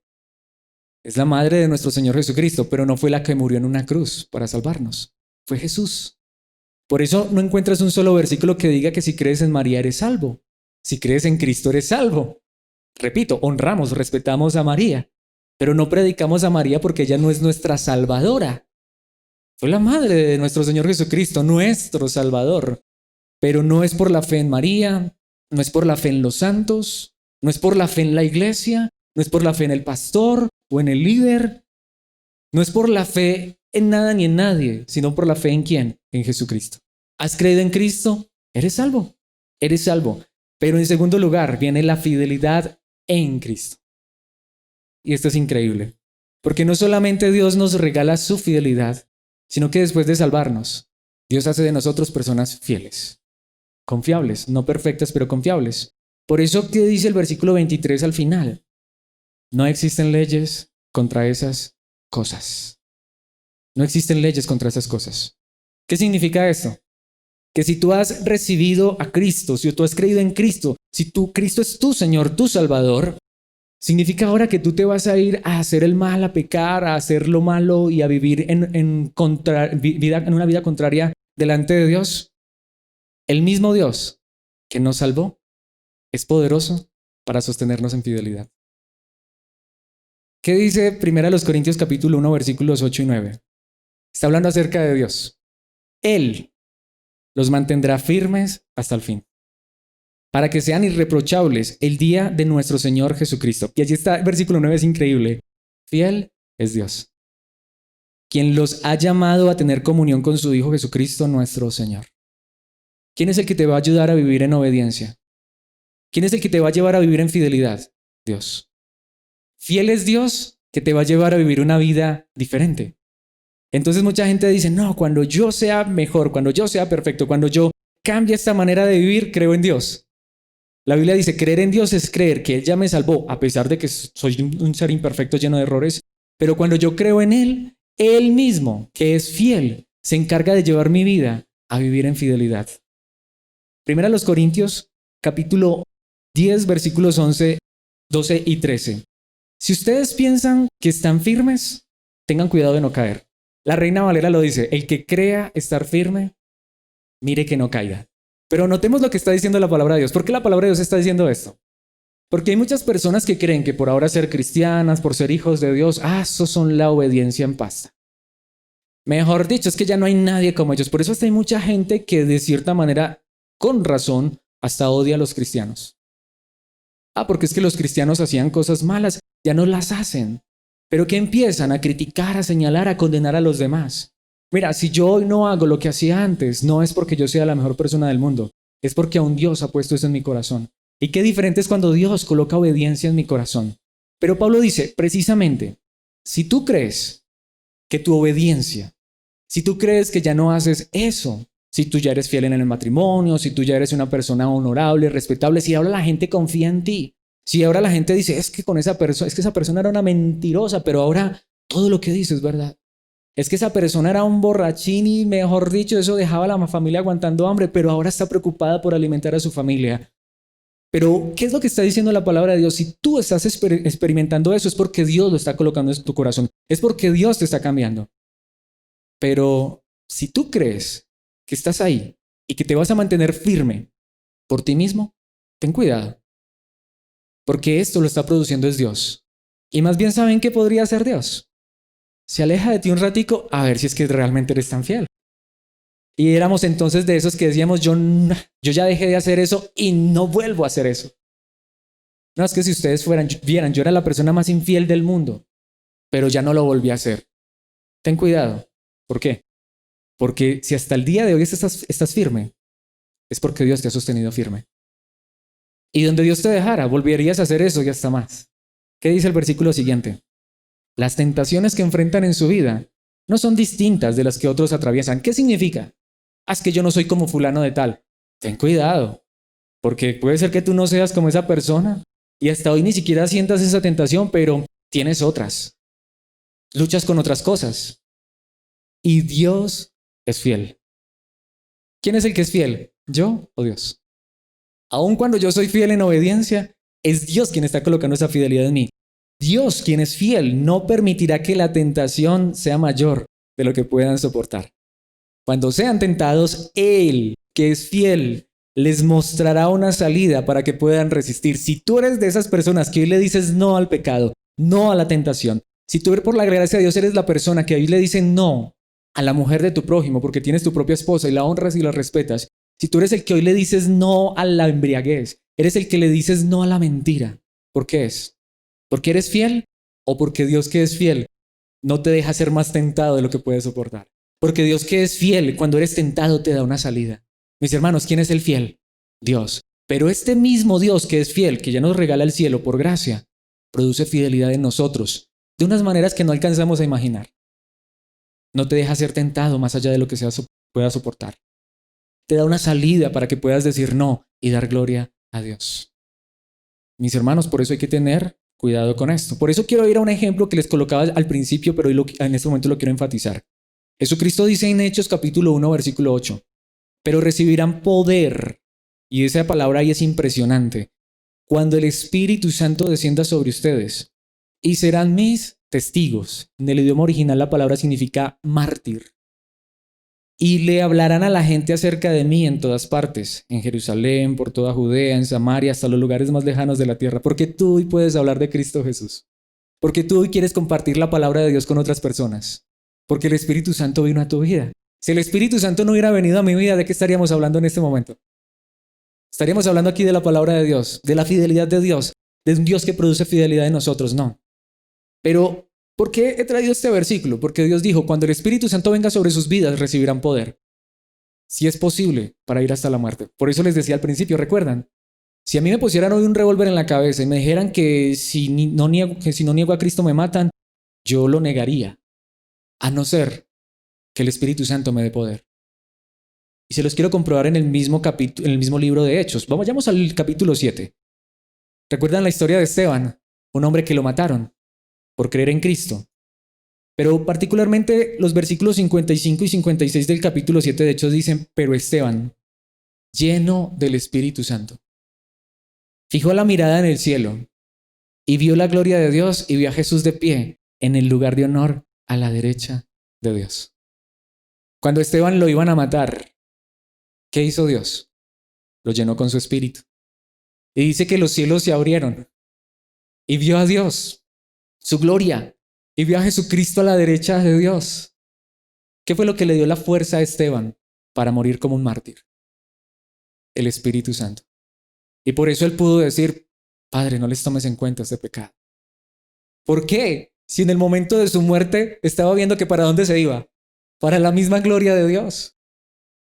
Es la madre de nuestro Señor Jesucristo, pero no fue la que murió en una cruz para salvarnos. Fue Jesús. Por eso no encuentras un solo versículo que diga que si crees en María eres salvo. Si crees en Cristo eres salvo. Repito, honramos, respetamos a María, pero no predicamos a María porque ella no es nuestra salvadora. Fue la madre de nuestro Señor Jesucristo, nuestro Salvador. Pero no es por la fe en María, no es por la fe en los santos, no es por la fe en la iglesia, no es por la fe en el pastor o en el líder, no es por la fe en nada ni en nadie, sino por la fe en ¿quién? En Jesucristo. ¿Has creído en Cristo? Eres salvo, eres salvo. Pero en segundo lugar viene la fidelidad en Cristo. Y esto es increíble, porque no solamente Dios nos regala su fidelidad, sino que después de salvarnos, Dios hace de nosotros personas fieles, confiables, no perfectas, pero confiables. Por eso, ¿qué dice el versículo 23 al final? No existen leyes contra esas cosas. No existen leyes contra esas cosas. ¿Qué significa esto? Que si tú has recibido a Cristo, si tú has creído en Cristo, si Cristo es tu Señor, tu Salvador, significa ahora que tú te vas a ir a hacer el mal, a pecar, a hacer lo malo y a vivir en una vida contraria delante de Dios. El mismo Dios que nos salvó es poderoso para sostenernos en fidelidad. ¿Qué dice 1 Corintios capítulo 1 versículos 8 y 9? Está hablando acerca de Dios. Él los mantendrá firmes hasta el fin, para que sean irreprochables el día de nuestro Señor Jesucristo. Y allí está el versículo 9, es increíble. Fiel es Dios, quien los ha llamado a tener comunión con su Hijo Jesucristo nuestro Señor. ¿Quién es el que te va a ayudar a vivir en obediencia? ¿Quién es el que te va a llevar a vivir en fidelidad? Dios. Fiel es Dios que te va a llevar a vivir una vida diferente. Entonces mucha gente dice, no, cuando yo sea mejor, cuando yo sea perfecto, cuando yo cambie esta manera de vivir, creo en Dios. La Biblia dice, creer en Dios es creer que Él ya me salvó, a pesar de que soy un ser imperfecto lleno de errores, pero cuando yo creo en Él, Él mismo, que es fiel, se encarga de llevar mi vida a vivir en fidelidad. Primera a los Corintios, capítulo 10, versículos 11, 12 y 13. Si ustedes piensan que están firmes, tengan cuidado de no caer. La Reina Valera lo dice, el que crea estar firme, mire que no caiga. Pero notemos lo que está diciendo la palabra de Dios. ¿Por qué la palabra de Dios está diciendo esto? Porque hay muchas personas que creen que por ahora ser cristianas, por ser hijos de Dios, eso son la obediencia en pasta. Mejor dicho, es que ya no hay nadie como ellos. Por eso hasta hay mucha gente que de cierta manera, con razón, hasta odia a los cristianos. Porque es que los cristianos hacían cosas malas, ya no las hacen. Pero que empiezan a criticar, a señalar, a condenar a los demás. Mira, si yo hoy no hago lo que hacía antes, no es porque yo sea la mejor persona del mundo, es porque aún Dios ha puesto eso en mi corazón. Y qué diferente es cuando Dios coloca obediencia en mi corazón. Pero Pablo dice, precisamente, si tú crees que tu obediencia, si tú crees que ya no haces eso, si tú ya eres fiel en el matrimonio, si tú ya eres una persona honorable, respetable, si ahora la gente confía en ti, si ahora la gente dice, es que con esa persona, es que esa persona era una mentirosa, pero ahora todo lo que dice es verdad. Es que esa persona era un borrachín y, mejor dicho, eso dejaba a la familia aguantando hambre, pero ahora está preocupada por alimentar a su familia. Pero, ¿qué es lo que está diciendo la palabra de Dios? Si tú estás experimentando eso, es porque Dios lo está colocando en tu corazón. Es porque Dios te está cambiando. Pero si tú crees que estás ahí y que te vas a mantener firme por ti mismo, ten cuidado. Porque esto lo está produciendo es Dios. Y más bien, ¿saben qué podría hacer Dios? Se aleja de ti un ratico a ver si es que realmente eres tan fiel. Y éramos entonces de esos que decíamos, yo ya dejé de hacer eso y no vuelvo a hacer eso. No, es que si ustedes vieran, yo era la persona más infiel del mundo, pero ya no lo volví a hacer. Ten cuidado. ¿Por qué? Porque si hasta el día de hoy estás firme, es porque Dios te ha sostenido firme. Y donde Dios te dejara, volverías a hacer eso y hasta más. ¿Qué dice el versículo siguiente? Las tentaciones que enfrentan en su vida no son distintas de las que otros atraviesan. ¿Qué significa? Es que yo no soy como fulano de tal. Ten cuidado, porque puede ser que tú no seas como esa persona y hasta hoy ni siquiera sientas esa tentación, pero tienes otras. Luchas con otras cosas. Y Dios es fiel. ¿Quién es el que es fiel? ¿Yo o Dios? Aun cuando yo soy fiel en obediencia, es Dios quien está colocando esa fidelidad en mí. Dios, quien es fiel, no permitirá que la tentación sea mayor de lo que puedan soportar. Cuando sean tentados, Él, que es fiel, les mostrará una salida para que puedan resistir. Si tú eres de esas personas que hoy le dices no al pecado, no a la tentación, si tú por la gracia de Dios eres la persona que hoy le dice no a la mujer de tu prójimo porque tienes tu propia esposa y la honras y la respetas, si tú eres el que hoy le dices no a la embriaguez, eres el que le dices no a la mentira, ¿por qué es? ¿Porque eres fiel o porque Dios que es fiel no te deja ser más tentado de lo que puedes soportar? Porque Dios que es fiel, cuando eres tentado te da una salida. Mis hermanos, ¿quién es el fiel? Dios. Pero este mismo Dios que es fiel, que ya nos regala el cielo por gracia, produce fidelidad en nosotros de unas maneras que no alcanzamos a imaginar. No te deja ser tentado más allá de lo que puedas soportar. Te da una salida para que puedas decir no y dar gloria a Dios. Mis hermanos, por eso hay que tener cuidado con esto. Por eso quiero ir a un ejemplo que les colocaba al principio, pero hoy en este momento lo quiero enfatizar. Jesucristo dice en Hechos capítulo 1, versículo 8, pero recibirán poder, y esa palabra ahí es impresionante, cuando el Espíritu Santo descienda sobre ustedes, y serán mis testigos. En el idioma original la palabra significa mártir. Y le hablarán a la gente acerca de mí en todas partes, en Jerusalén, por toda Judea, en Samaria, hasta los lugares más lejanos de la tierra, porque tú hoy puedes hablar de Cristo Jesús, porque tú hoy quieres compartir la palabra de Dios con otras personas, porque el Espíritu Santo vino a tu vida. Si el Espíritu Santo no hubiera venido a mi vida, ¿de qué estaríamos hablando en este momento? Estaríamos hablando aquí de la palabra de Dios, de la fidelidad de Dios, de un Dios que produce fidelidad en nosotros, no. Pero ¿por qué he traído este versículo? Porque Dios dijo, cuando el Espíritu Santo venga sobre sus vidas, recibirán poder. Si es posible, para ir hasta la muerte. Por eso les decía al principio, ¿recuerdan? Si a mí me pusieran hoy un revólver en la cabeza y me dijeran que si no niego a Cristo me matan, yo lo negaría. A no ser que el Espíritu Santo me dé poder. Y se los quiero comprobar en el mismo capítulo, en el mismo libro de Hechos. Vayamos al capítulo 7. ¿Recuerdan la historia de Esteban? Un hombre que lo mataron por creer en Cristo. Pero particularmente los versículos 55 y 56 del capítulo 7 de Hechos dicen, pero Esteban, lleno del Espíritu Santo, fijó la mirada en el cielo y vio la gloria de Dios y vio a Jesús de pie en el lugar de honor a la derecha de Dios. Cuando Esteban lo iban a matar, ¿qué hizo Dios? Lo llenó con su espíritu. Y dice que los cielos se abrieron y vio a Dios, su gloria, y vio a Jesucristo a la derecha de Dios. ¿Qué fue lo que le dio la fuerza a Esteban para morir como un mártir? El Espíritu Santo. Y por eso él pudo decir, Padre, no les tomes en cuenta este pecado. ¿Por qué? Si en el momento de su muerte estaba viendo que para dónde se iba, para la misma gloria de Dios.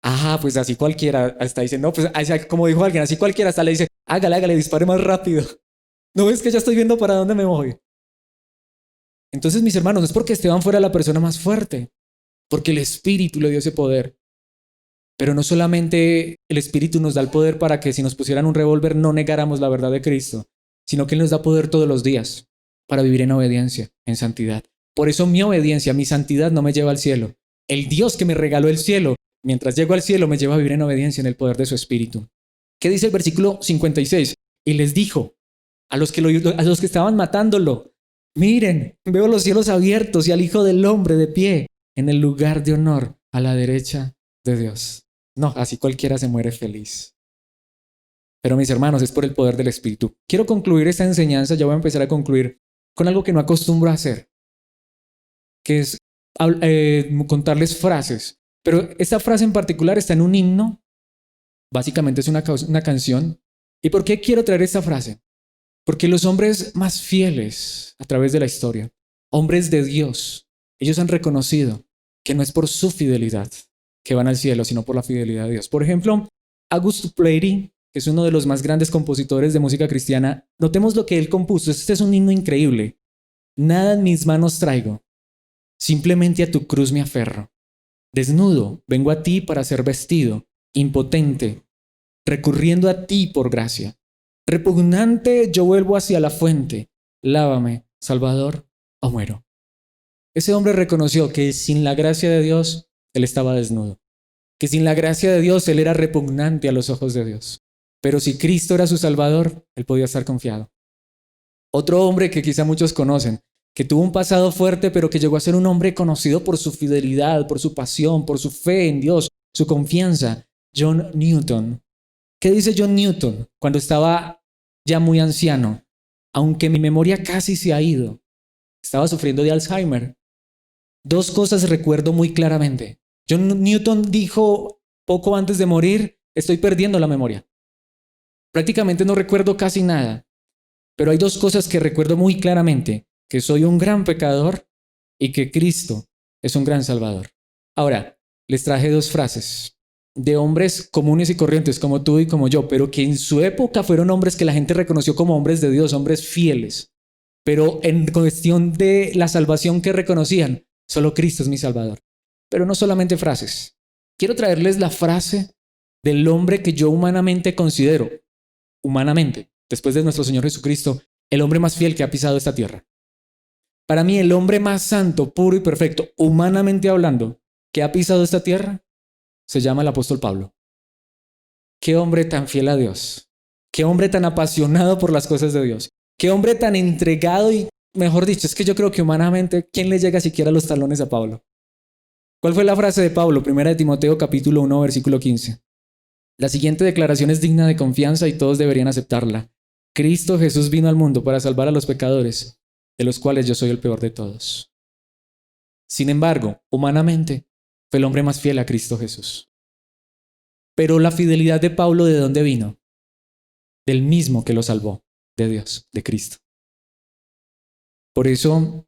Ah, pues así cualquiera, hasta dice, no, pues como dijo alguien, así cualquiera, hasta le dice, hágale, dispare más rápido. No es que ya estoy viendo para dónde me voy. Entonces, mis hermanos, no es porque Esteban fuera la persona más fuerte, porque el Espíritu le dio ese poder. Pero no solamente el Espíritu nos da el poder para que si nos pusieran un revólver no negáramos la verdad de Cristo, sino que Él nos da poder todos los días para vivir en obediencia, en santidad. Por eso mi obediencia, mi santidad no me lleva al cielo. El Dios que me regaló el cielo, mientras llego al cielo, me lleva a vivir en obediencia en el poder de su Espíritu. ¿Qué dice el versículo 56? Y les dijo a los que estaban matándolo, miren, veo los cielos abiertos y al Hijo del Hombre de pie en el lugar de honor a la derecha de Dios. No, así cualquiera se muere feliz. Pero mis hermanos, es por el poder del Espíritu. Quiero concluir esta enseñanza, ya voy a empezar a concluir con algo que no acostumbro a hacer, que es contarles frases. Pero esta frase en particular está en un himno, básicamente es una canción. ¿Y por qué quiero traer esta frase? Porque los hombres más fieles a través de la historia, hombres de Dios, ellos han reconocido que no es por su fidelidad que van al cielo, sino por la fidelidad de Dios. Por ejemplo, August Plairy, que es uno de los más grandes compositores de música cristiana, notemos lo que él compuso. Este es un himno increíble. Nada en mis manos traigo, simplemente a tu cruz me aferro. Desnudo, vengo a ti para ser vestido, impotente, recurriendo a ti por gracia. Repugnante, yo vuelvo hacia la fuente. Lávame, Salvador, o muero. Ese hombre reconoció que sin la gracia de Dios, él estaba desnudo. Que sin la gracia de Dios, él era repugnante a los ojos de Dios. Pero si Cristo era su Salvador, él podía estar confiado. Otro hombre que quizá muchos conocen, que tuvo un pasado fuerte, pero que llegó a ser un hombre conocido por su fidelidad, por su pasión, por su fe en Dios, su confianza, John Newton. ¿Qué dice John Newton cuando estaba ya muy anciano? Aunque mi memoria casi se ha ido, estaba sufriendo de Alzheimer. Dos cosas recuerdo muy claramente. John Newton dijo poco antes de morir, estoy perdiendo la memoria. Prácticamente no recuerdo casi nada, pero hay dos cosas que recuerdo muy claramente, que soy un gran pecador y que Cristo es un gran Salvador. Ahora, les traje dos frases de hombres comunes y corrientes como tú y como yo, pero que en su época fueron hombres que la gente reconoció como hombres de Dios, hombres fieles, pero en cuestión de la salvación que reconocían, solo Cristo es mi Salvador. Pero no solamente frases. Quiero traerles la frase del hombre que yo humanamente considero, después de nuestro Señor Jesucristo, el hombre más fiel que ha pisado esta tierra. Para mí, el hombre más santo, puro y perfecto, humanamente hablando, que ha pisado esta tierra, se llama el apóstol Pablo. Qué hombre tan fiel a Dios. Qué hombre tan apasionado por las cosas de Dios. Qué hombre tan entregado y, mejor dicho, es que yo creo que humanamente, ¿quién le llega siquiera a los talones a Pablo? ¿Cuál fue la frase de Pablo? 1 de Timoteo capítulo 1, versículo 15. La siguiente declaración es digna de confianza y todos deberían aceptarla. Cristo Jesús vino al mundo para salvar a los pecadores, de los cuales yo soy el peor de todos. Sin embargo, humanamente, fue el hombre más fiel a Cristo Jesús. Pero la fidelidad de Pablo, ¿de dónde vino? Del mismo que lo salvó, de Dios, de Cristo. Por eso,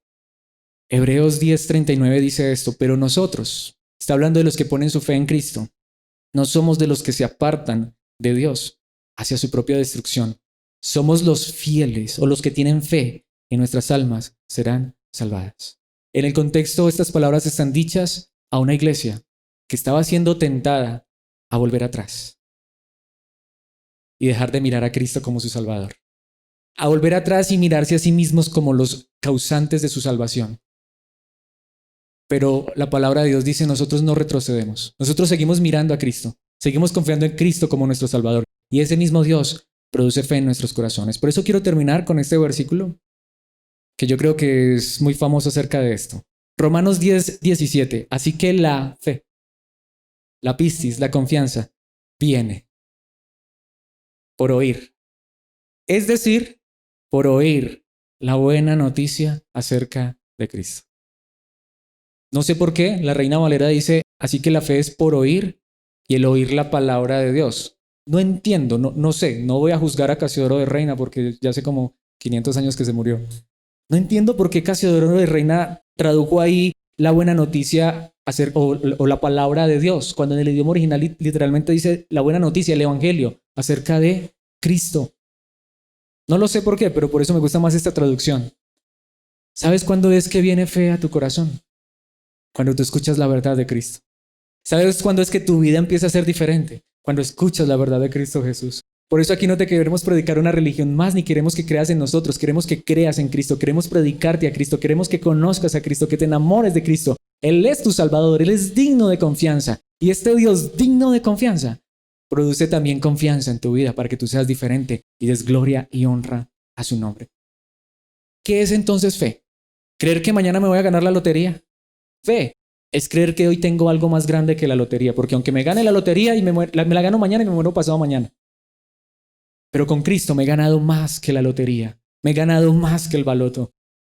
Hebreos 10:39 dice esto, pero nosotros, está hablando de los que ponen su fe en Cristo, no somos de los que se apartan de Dios hacia su propia destrucción. Somos los fieles o los que tienen fe y nuestras almas serán salvadas. En el contexto, estas palabras están dichas a una iglesia que estaba siendo tentada a volver atrás y dejar de mirar a Cristo como su Salvador. A volver atrás y mirarse a sí mismos como los causantes de su salvación. Pero la palabra de Dios dice, nosotros no retrocedemos. Nosotros seguimos mirando a Cristo. Seguimos confiando en Cristo como nuestro Salvador. Y ese mismo Dios produce fe en nuestros corazones. Por eso quiero terminar con este versículo, que yo creo que es muy famoso acerca de esto. Romanos 10:17. Así que la fe, la pistis, la confianza, viene por oír. Es decir, por oír la buena noticia acerca de Cristo. No sé por qué, la Reina Valera dice, así que la fe es por oír y el oír la palabra de Dios. No entiendo, no sé, no voy a juzgar a Casiodoro de Reina porque ya hace como 500 años que se murió. No entiendo por qué Casiodoro de Reina tradujo ahí la buena noticia o la palabra de Dios, cuando en el idioma original literalmente dice la buena noticia, el evangelio, acerca de Cristo. No lo sé por qué, pero por eso me gusta más esta traducción. ¿Sabes cuándo es que viene fe a tu corazón? Cuando tú escuchas la verdad de Cristo. ¿Sabes cuándo es que tu vida empieza a ser diferente? Cuando escuchas la verdad de Cristo Jesús. Por eso aquí no te queremos predicar una religión más, ni queremos que creas en nosotros, queremos que creas en Cristo, queremos predicarte a Cristo, queremos que conozcas a Cristo, que te enamores de Cristo. Él es tu Salvador, Él es digno de confianza. Y este Dios digno de confianza produce también confianza en tu vida para que tú seas diferente y des gloria y honra a su nombre. ¿Qué es entonces fe? ¿Creer que mañana me voy a ganar la lotería? Fe es creer que hoy tengo algo más grande que la lotería, porque aunque me gane la lotería y me la gano mañana y me muero pasado mañana. Pero con Cristo me he ganado más que la lotería, me he ganado más que el baloto.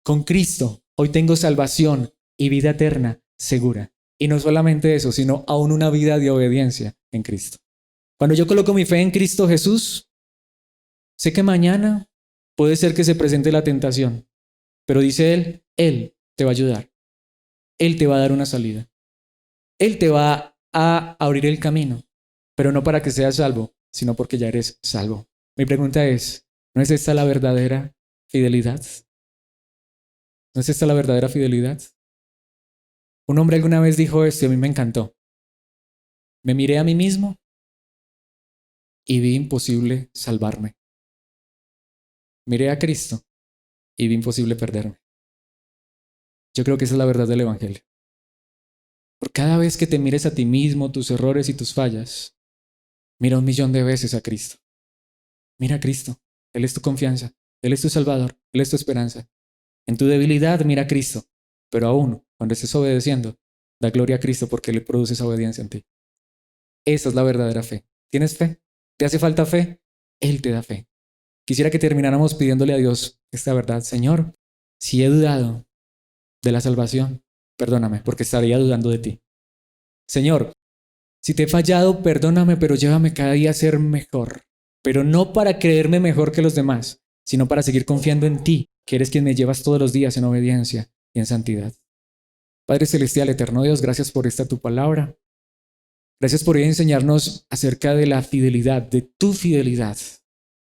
Con Cristo hoy tengo salvación y vida eterna segura. Y no solamente eso, sino aún una vida de obediencia en Cristo. Cuando yo coloco mi fe en Cristo Jesús, sé que mañana puede ser que se presente la tentación, pero dice Él te va a ayudar. Él te va a dar una salida. Él te va a abrir el camino, pero no para que seas salvo, sino porque ya eres salvo. Mi pregunta es, ¿no es esta la verdadera fidelidad? ¿No es esta la verdadera fidelidad? Un hombre alguna vez dijo esto y a mí me encantó. Me miré a mí mismo y vi imposible salvarme. Miré a Cristo y vi imposible perderme. Yo creo que esa es la verdad del Evangelio. Por cada vez que te mires a ti mismo, tus errores y tus fallas, mira 1.000.000 de veces a Cristo. Mira a Cristo. Él es tu confianza. Él es tu Salvador. Él es tu esperanza. En tu debilidad mira a Cristo. Pero aún, cuando estés obedeciendo, da gloria a Cristo porque Él produce esa obediencia en ti. Esa es la verdadera fe. ¿Tienes fe? ¿Te hace falta fe? Él te da fe. Quisiera que termináramos pidiéndole a Dios esta verdad. Señor, si he dudado de la salvación, perdóname, porque estaría dudando de ti. Señor, si te he fallado, perdóname, pero llévame cada día a ser mejor. Pero no para creerme mejor que los demás, sino para seguir confiando en ti, que eres quien me llevas todos los días en obediencia y en santidad. Padre Celestial, eterno Dios, gracias por esta tu palabra. Gracias por enseñarnos acerca de la fidelidad, de tu fidelidad,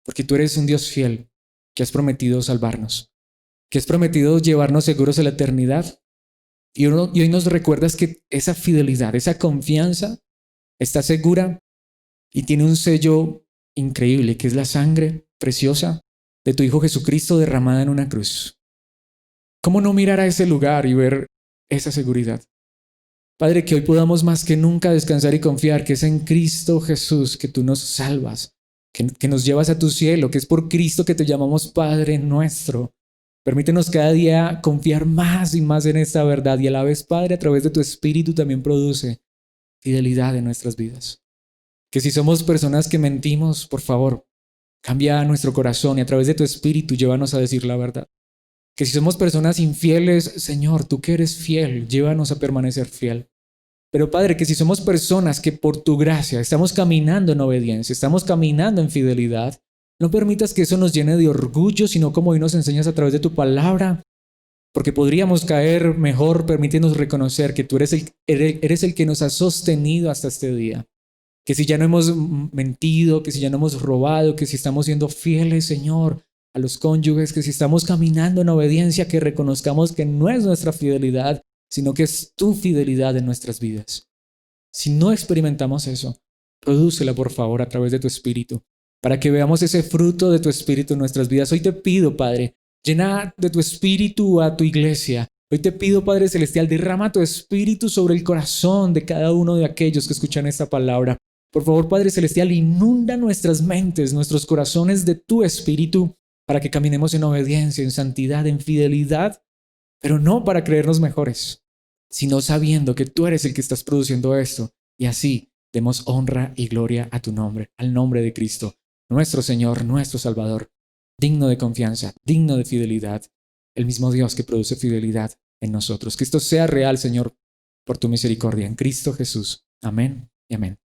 porque tú eres un Dios fiel que has prometido salvarnos, que has prometido llevarnos seguros a la eternidad. Y hoy nos recuerdas que esa fidelidad, esa confianza está segura y tiene un sello increíble, que es la sangre preciosa de tu Hijo Jesucristo derramada en una cruz. ¿Cómo no mirar a ese lugar y ver esa seguridad? Padre, que hoy podamos más que nunca descansar y confiar que es en Cristo Jesús que tú nos salvas, que nos llevas a tu cielo, que es por Cristo que te llamamos Padre nuestro. Permítenos cada día confiar más y más en esta verdad y a la vez, Padre, a través de tu Espíritu también produce fidelidad en nuestras vidas. Que si somos personas que mentimos, por favor, cambia nuestro corazón y a través de tu Espíritu llévanos a decir la verdad. Que si somos personas infieles, Señor, tú que eres fiel, llévanos a permanecer fiel. Pero Padre, que si somos personas que por tu gracia estamos caminando en obediencia, estamos caminando en fidelidad, no permitas que eso nos llene de orgullo, sino como hoy nos enseñas a través de tu palabra, porque podríamos caer mejor, permítenos reconocer que tú eres el que nos ha sostenido hasta este día. Que si ya no hemos mentido, que si ya no hemos robado, que si estamos siendo fieles, Señor, a los cónyuges, que si estamos caminando en obediencia, que reconozcamos que no es nuestra fidelidad, sino que es tu fidelidad en nuestras vidas. Si no experimentamos eso, prodúcela por favor a través de tu Espíritu, para que veamos ese fruto de tu Espíritu en nuestras vidas. Hoy te pido, Padre, llena de tu Espíritu a tu iglesia. Hoy te pido, Padre Celestial, derrama tu Espíritu sobre el corazón de cada uno de aquellos que escuchan esta palabra. Por favor, Padre Celestial, inunda nuestras mentes, nuestros corazones de tu Espíritu para que caminemos en obediencia, en santidad, en fidelidad, pero no para creernos mejores, sino sabiendo que tú eres el que estás produciendo esto y así demos honra y gloria a tu nombre, al nombre de Cristo, nuestro Señor, nuestro Salvador, digno de confianza, digno de fidelidad, el mismo Dios que produce fidelidad en nosotros. Que esto sea real, Señor, por tu misericordia en Cristo Jesús. Amén y amén.